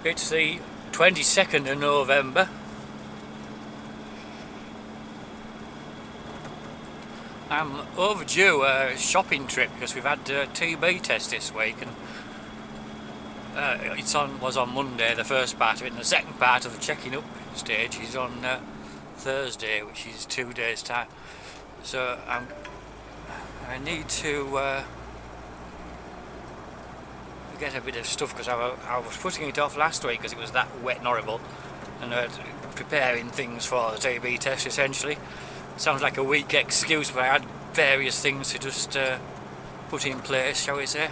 It's the 22nd of November. I'm overdue a shopping trip because we've had a TB test this week, and was on Monday, the first part of it, and the second part of the checking up stage is on Thursday, which is 2 days time. So I need to get a bit of stuff because I was putting it off last week because it was that wet and horrible, and preparing things for the TB test essentially. Sounds like a weak excuse, but I had various things to just put in place, shall we say.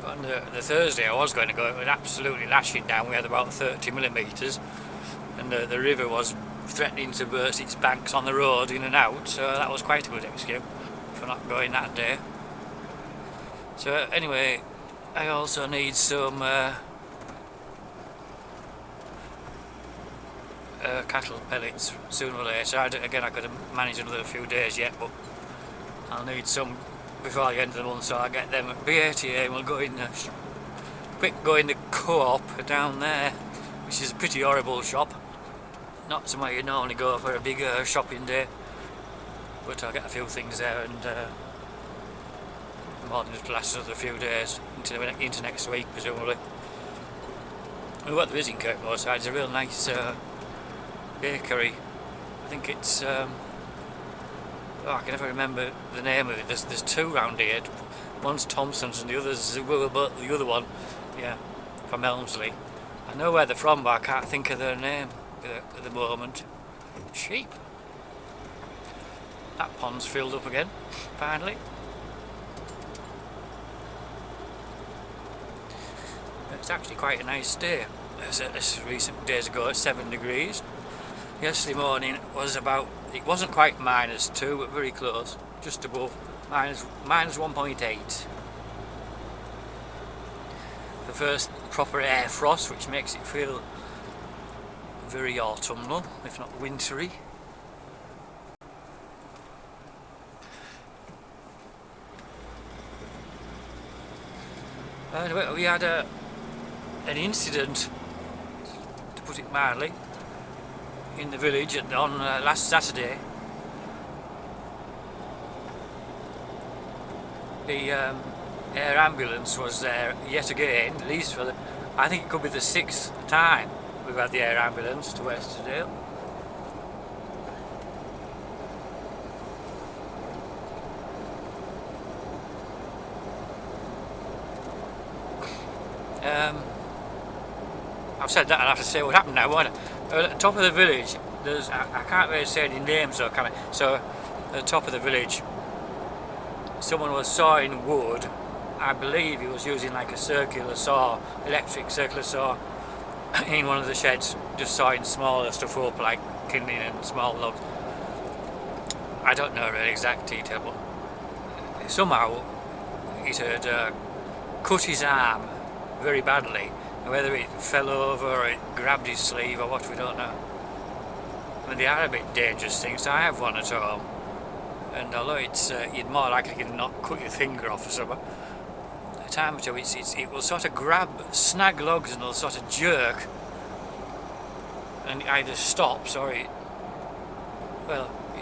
On the Thursday I was going to go, it was absolutely lashing down. We had about 30 millimetres, and the river was threatening to burst its banks on the road in and out, so that was quite a good excuse for not going that day. So anyway, I also need some cattle pellets sooner or later. I could have managed another few days yet, but I'll need some before the end of the month, so I'll get them at B88 and we'll go in the Co-op down there, which is a pretty horrible shop. Not somewhere you normally go for a big shopping day, but I'll get a few things there, and more than just last another few days into next week presumably. And what there is in Kirkbymoorside is a real nice bakery. I think it's I can never remember the name of it. There's two round here. One's Thompson's and the other one, yeah, from Elmsley. I know where they're from, but I can't think of their name at the moment. Sheep. That pond's filled up again, finally. It's actually quite a nice day. This recent days ago at 7 degrees. Yesterday morning was it wasn't quite -2, but very close, just above minus 1.8. The first proper air frost, which makes it feel very autumnal, if not wintry. Anyway, we had an incident, to put it mildly, in the village on last Saturday. The air ambulance was there yet again, at least for I think it could be the 6th time we've had the air ambulance to Westerdale. I've said that, and I have to say what happened now, won't I? At the top of the village, I can't really say any names though, can I? So, at the top of the village, someone was sawing wood. I believe he was using like a circular saw, electric circular saw, in one of the sheds, just sawing smaller stuff up, like kindling and small logs. I don't know really exact detail, but somehow it had cut his arm very badly. Whether it fell over or it grabbed his sleeve or what, we don't know. I mean, they are a bit dangerous things. I have one at home, and although it's you'd more likely to not cut your finger off or something, at time or two it will sort of snag logs, and it'll sort of jerk, and it either stops or it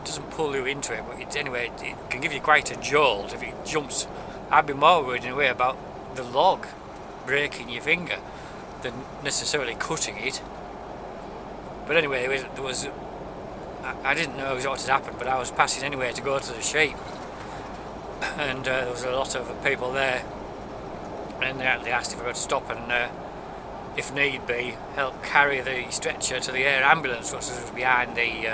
doesn't pull you into it, but it can give you quite a jolt if it jumps. I'd be more worried in a way about the log breaking your finger than necessarily cutting it. But anyway, I didn't know what had happened, but I was passing anyway to go to the sheep, and there was a lot of people there, and they asked if I would stop and, if need be, help carry the stretcher to the air ambulance, which was behind the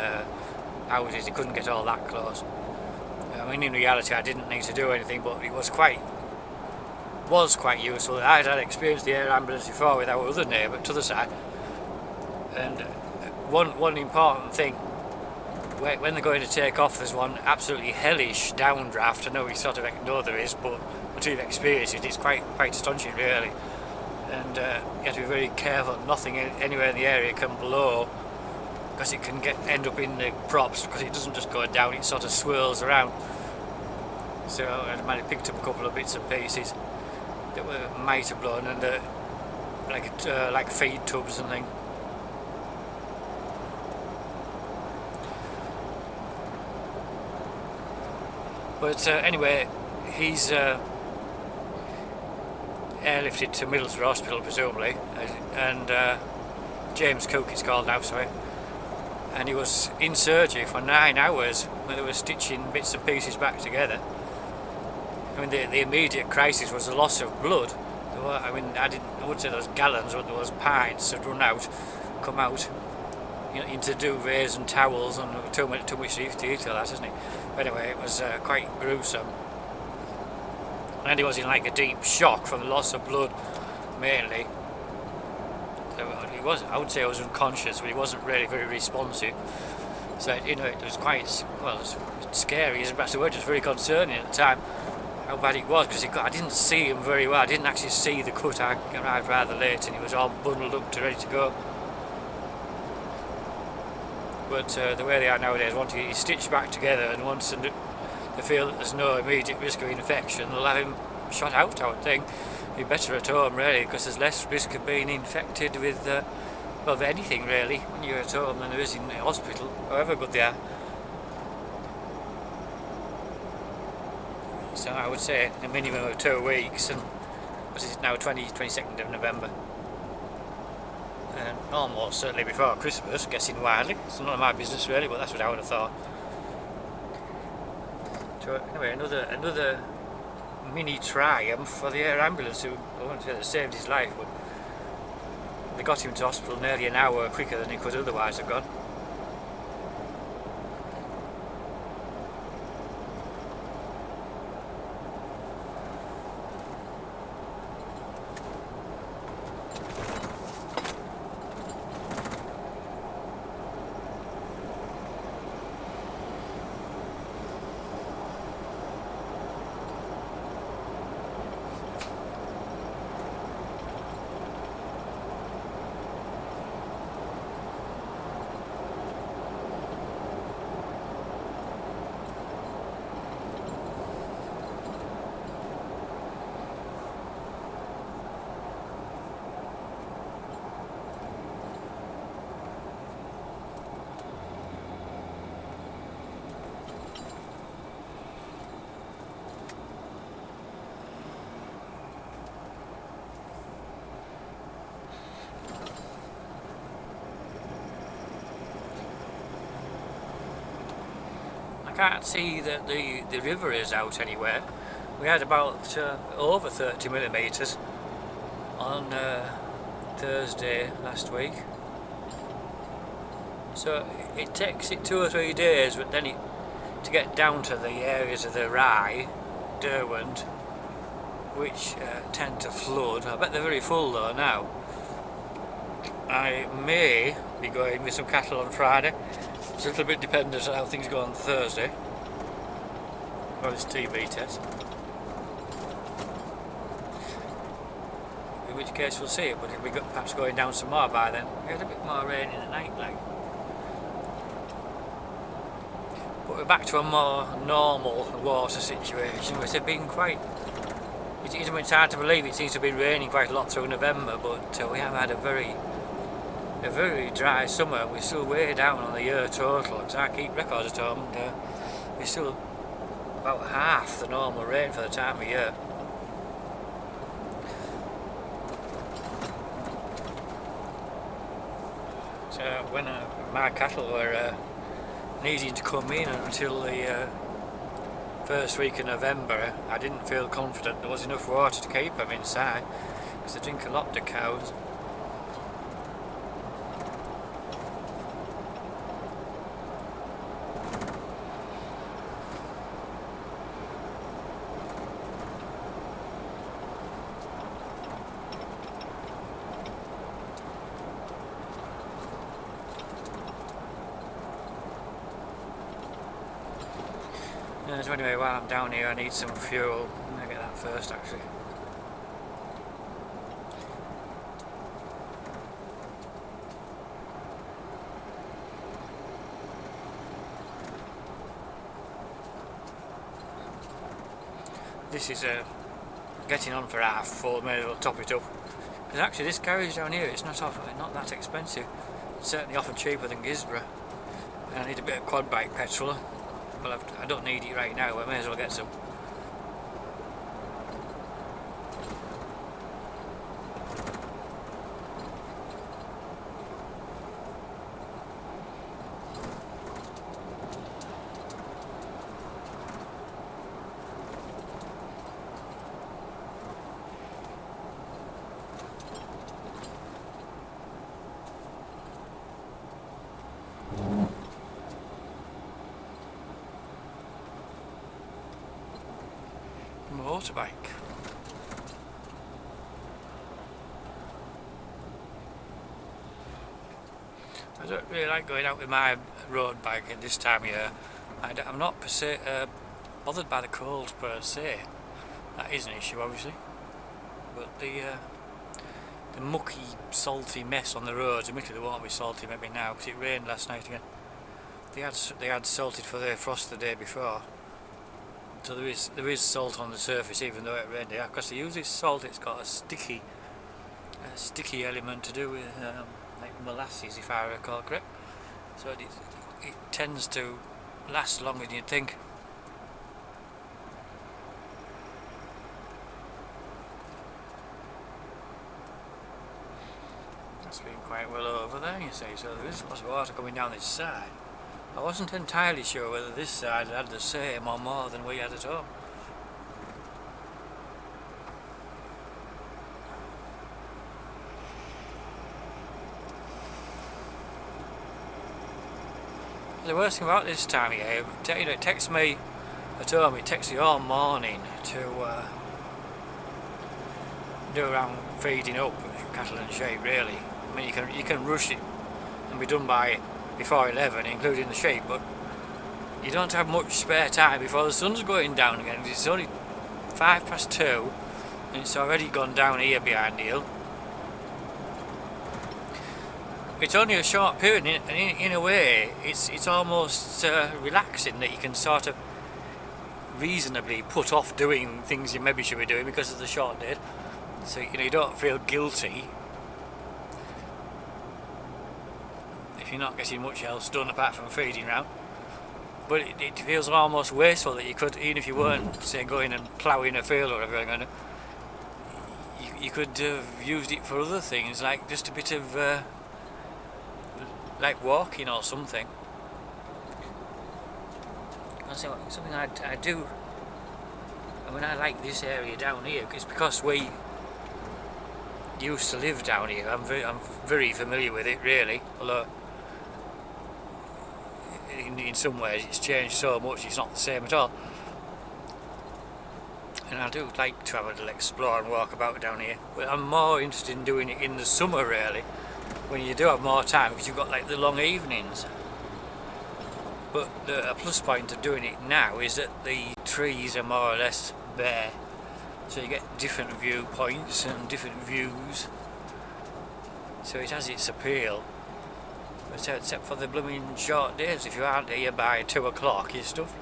houses. They couldn't get all that close. I mean, in reality I didn't need to do anything, but it was quite useful. I had experienced the air ambulance before with our other neighbour to the other side, and one important thing, when they're going to take off, there's one absolutely hellish downdraft. I know we sort of know there is, but until you've experienced it, it's quite astonishing really, and you have to be very careful. Nothing anywhere in the area can blow because it can end up in the props, because it doesn't just go down, it sort of swirls around. So I might have picked up a couple of bits and pieces that might have blown, and like feed tubs and things. But anyway, he's airlifted to Middlesbrough Hospital presumably, and James Cook it's called now, sorry. And he was in surgery for 9 hours when they were stitching bits and pieces back together. I mean, the immediate crisis was the loss of blood. I wouldn't say there was gallons, but there was pints had run out, come out, you know, into duvets and towels, and too much detail that, isn't it? But anyway, it was quite gruesome. And he was in like a deep shock from the loss of blood, mainly. So I would say he was unconscious, but he wasn't really very responsive. So, you know, it was quite, well, it was scary, isn't it? The word was very concerning at the time, how bad it was, because I didn't see him very well. I didn't actually see the cut. I arrived rather late, and he was all bundled up to ready to go. But the way they are nowadays, once he's stitched back together, and once they feel that there's no immediate risk of infection, they'll have him shot out, I would think. Be better at home, really, because there's less risk of being infected with well, anything really when you're at home than there is in the hospital, however good they are. So I would say a minimum of 2 weeks, and what is it now, 22nd of November, and almost certainly before Christmas, guessing wildly. It's none of my business really, but that's what I would have thought. So anyway, another mini triumph for the air ambulance, who I won't say that saved his life, but they got him to hospital nearly an hour quicker than he could otherwise have gone. I can't see that the river is out anywhere. We had about over 30 millimetres on Thursday last week. So it takes it 2 or 3 days, but then to get down to the areas of the Rye, Derwent, which tend to flood. I bet they're very full though now. I may be going with some cattle on Friday. It's a little bit dependent on how things go on Thursday for this TB test. In which case we'll see, but it'll be perhaps going down some more by then. We had a bit more rain in the night, like. But we're back to a more normal water situation, which has been quite. It's hard to believe it seems to have been raining quite a lot through November, but we have had a very dry summer. We're still way down on the year total, because I keep records at home, and we're still about half the normal rain for the time of year. So when my cattle were needing to come in until the first week of November, I didn't feel confident there was enough water to keep them inside, because they drink a lot, the cows. So anyway, while I'm down here I need some fuel. I'm going to get that first actually. this is getting on for half full, may as well top it up. Because actually this garage down here, it's not that expensive. It's certainly often cheaper than Gisborough. And I need a bit of quad bike petrol. Well, I don't need it right now, but I may as well get some. Motorbike. I don't really like going out with my road bike at this time of year. I'm not per se bothered by the cold per se. That is an issue, obviously. But the mucky, salty mess on the roads, admittedly it won't be salty maybe now because it rained last night again. They had salted for their frost the day before. So there is salt on the surface even though it rained. Yeah, because they use this salt, it's got a sticky element to do with like molasses, if I recall correct. So it tends to last longer than you'd think. That's been quite well over there, you see, so there is lots of water coming down this side. I wasn't entirely sure whether this side had the same or more than we had at home. The worst thing about this time of year, it takes me at home, it takes you all morning to do around feeding up cattle and sheep really. I mean you can rush it and be done by before 11 including the sheep, but you don't have much spare time before the sun's going down again. It's only 2:05 and it's already gone down here behind the hill. It's only a short period and in a way it's almost relaxing that you can sort of reasonably put off doing things you maybe should be doing because of the short day. So you don't feel guilty if you're not getting much else done apart from feeding round. But it feels almost wasteful that you could, even if you weren't, say, going and ploughing a field or whatever, you could have used it for other things, like just a bit of, like walking or something. Something I do, I mean I like this area down here, it's because we used to live down here. I'm very familiar with it really, although in some ways it's changed so much it's not the same at all. And I do like to have a little explore and walk about down here, but I'm more interested in doing it in the summer really, when you do have more time because you've got like the long evenings. But a plus point of doing it now is that the trees are more or less bare, so you get different viewpoints and different views, so it has its appeal. Except for the blooming short days, if you aren't here by 2 o'clock you're stuffed,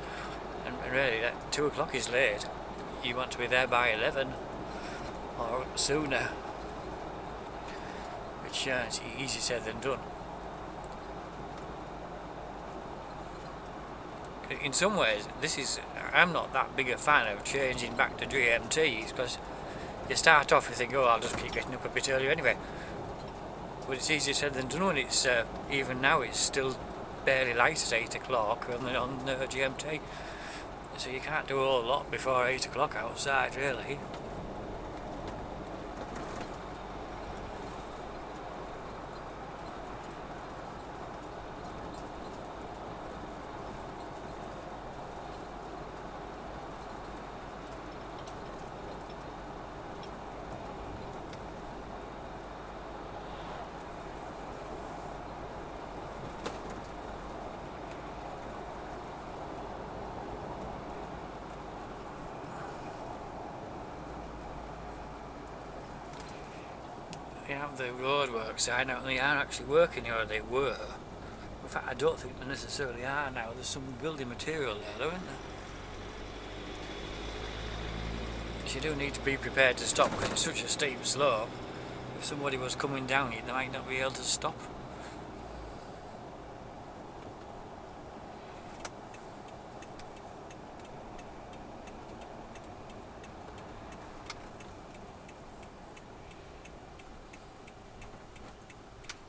and really that 2 o'clock is late. You want to be there by 11 or sooner, which is easier said than done. In some ways, I'm not that big a fan of changing back to GMTs because you start off and think, oh, I'll just keep getting up a bit earlier anyway. But it's easier said than done. It's even now it's still barely light at 8 o'clock on the GMT, so you can't do a whole lot before 8 o'clock outside really. You have the roadworks sign out, and they are actually working here, or they were. In fact, I don't think they necessarily are now. There's some building material there, though, isn't there? you do need to be prepared to stop because it's such a steep slope. If somebody was coming down it, they might not be able to stop.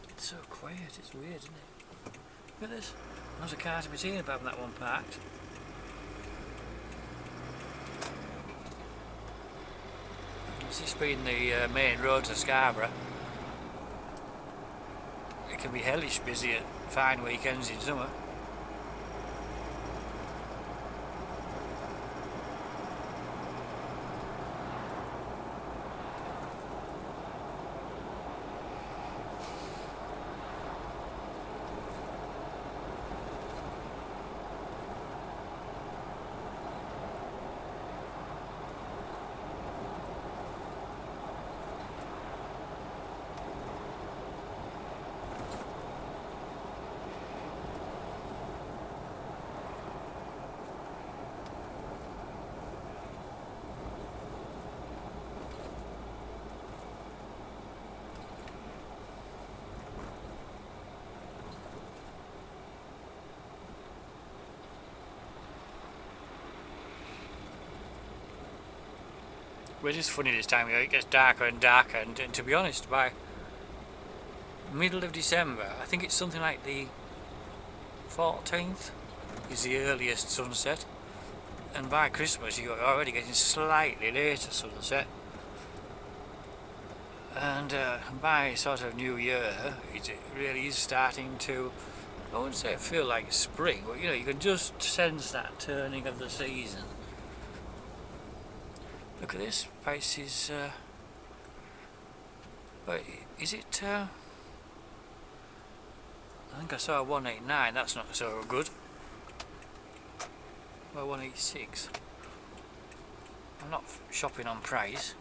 It's so quiet, it's weird, isn't it? Look at this. There's a car to be seen above that one parked. This being the main road to Scarborough, it can be hellish busy at fine weekends in summer. Well, it's funny this time of year, it gets darker and darker, and to be honest, by middle of December, I think it's something like the 14th is the earliest sunset, and by Christmas you're already getting slightly later sunset, and by sort of New Year it really is starting to, I wouldn't say feel like spring, but you can just sense that turning of the season. Look at this, price is, is it, I think I saw 189, that's not so good. Well, 186. I'm not shopping on price.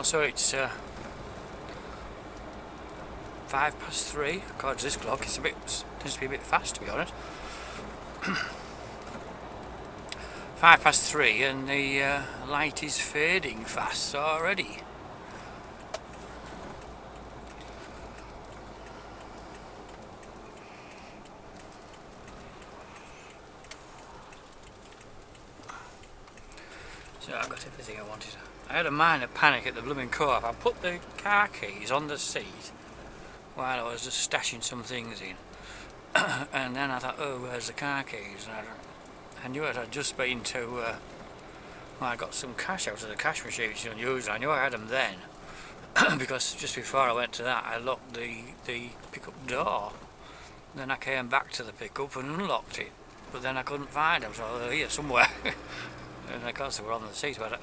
Also, it's 3:05. God, this clock it's tends to be a bit fast, to be honest. 3:05, and the light is fading fast already. So I got everything I wanted. I had a minor panic at the blooming co-op. I put the car keys on the seat while I was just stashing some things in. And then I thought, oh, where's the car keys? And I knew I'd just been to, well, I got some cash out of the cash machine, which is unusual. I knew I had them then, because just before I went to that, I locked the pickup door. Then I came back to the pickup and unlocked it, but then I couldn't find them, so they're here somewhere. And of course they were on the seat. But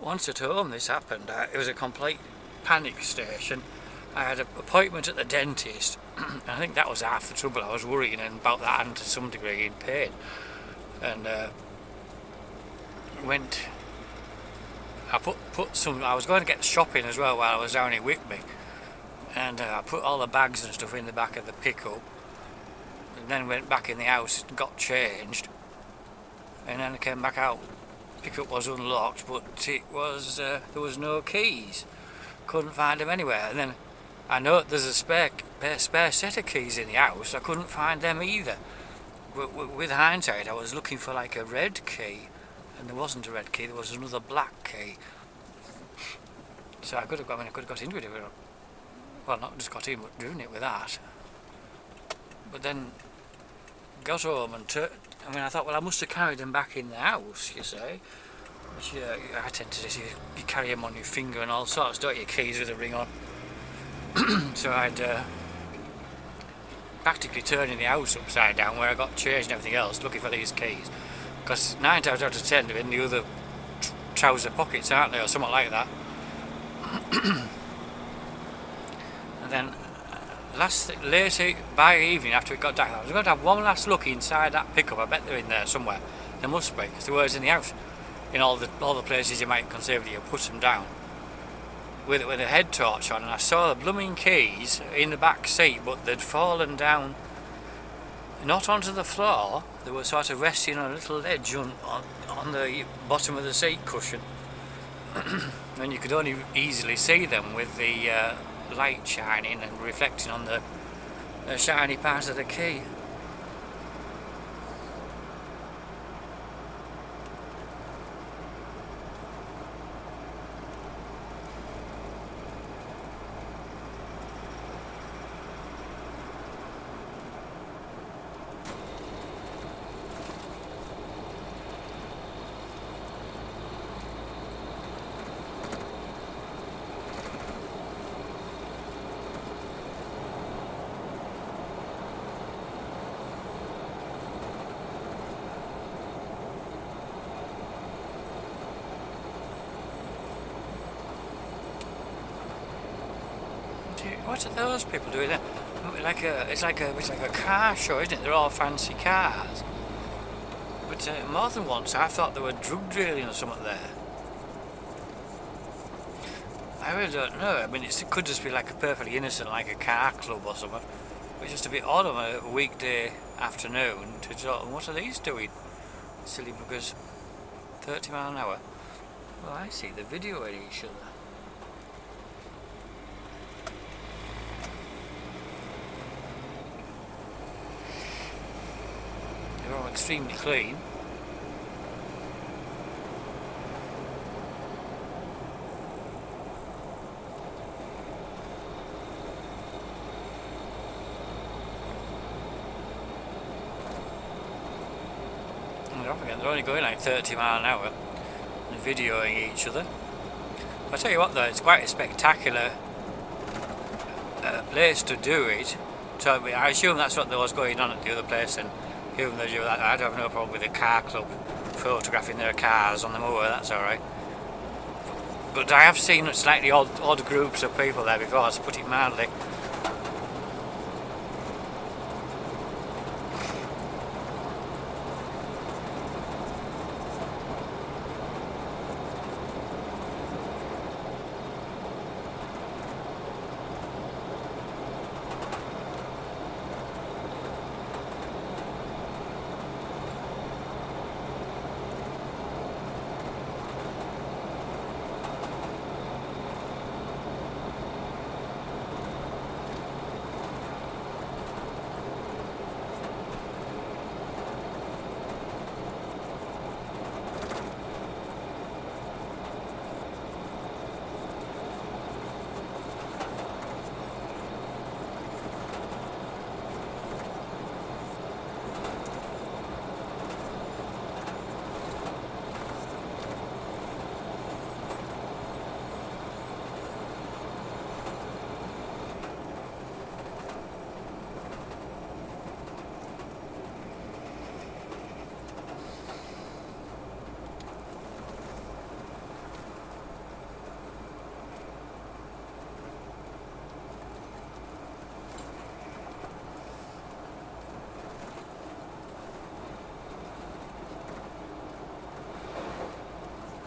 once at home this happened, it was a complete panic station. I had an appointment at the dentist. I think that was half the trouble. I was worrying about that and to some degree in pain. And I put some. I was going to get shopping as well while I was down in Whitby, and I put all the bags and stuff in the back of the pickup, and then went back in the house and got changed, and then I came back out. Pickup was unlocked, but it was there was no keys. Couldn't find them anywhere, and then I know there's a spare set of keys in the house. I couldn't find them either. With hindsight, I was looking for like a red key, and there wasn't a red key. There was another black key. So I could have got into it. Well, not just got in, but doing it with that. But then got home and I thought, well, I must have carried them back in the house, you see. Which I tend to do. You carry them on your finger and all sorts, don't you? Keys with a ring on. So I'd practically turning the house upside down where I got changed and everything else, looking for these keys. Because 9 times out of 10 they're in the other trouser pockets, aren't they, or something like that. And then later by evening, after we got down, I was going to have one last look inside that pickup. I bet they're in there somewhere. There must be, because there was in the house, in all the places you might conservatively put them down, with a head torch on, and I saw the blooming keys in the back seat, but they'd fallen down, not onto the floor. They were sort of resting on a little ledge on the bottom of the seat cushion, and you could only easily see them with the light shining and reflecting on the shiny part of the key. What are those people doing there? It's like a car show, isn't it? They're all fancy cars. But more than once I thought there were drug dealing or something there. I really don't know. I mean, it could just be like a perfectly innocent, like a car club or something. But it's just a bit odd on a weekday afternoon to talk. What are these doing? Silly buggers. 30 miles an hour. Well, I see the video at each other. They're all extremely clean. And they're off again. They're only going like 30 miles an hour and videoing each other. I'll tell you what though, it's quite a spectacular place to do it. So I assume that's what there was going on at the other place, and even though I'd have no problem with a car club photographing their cars on the moor, that's alright. But I have seen slightly odd groups of people there before, to put it mildly.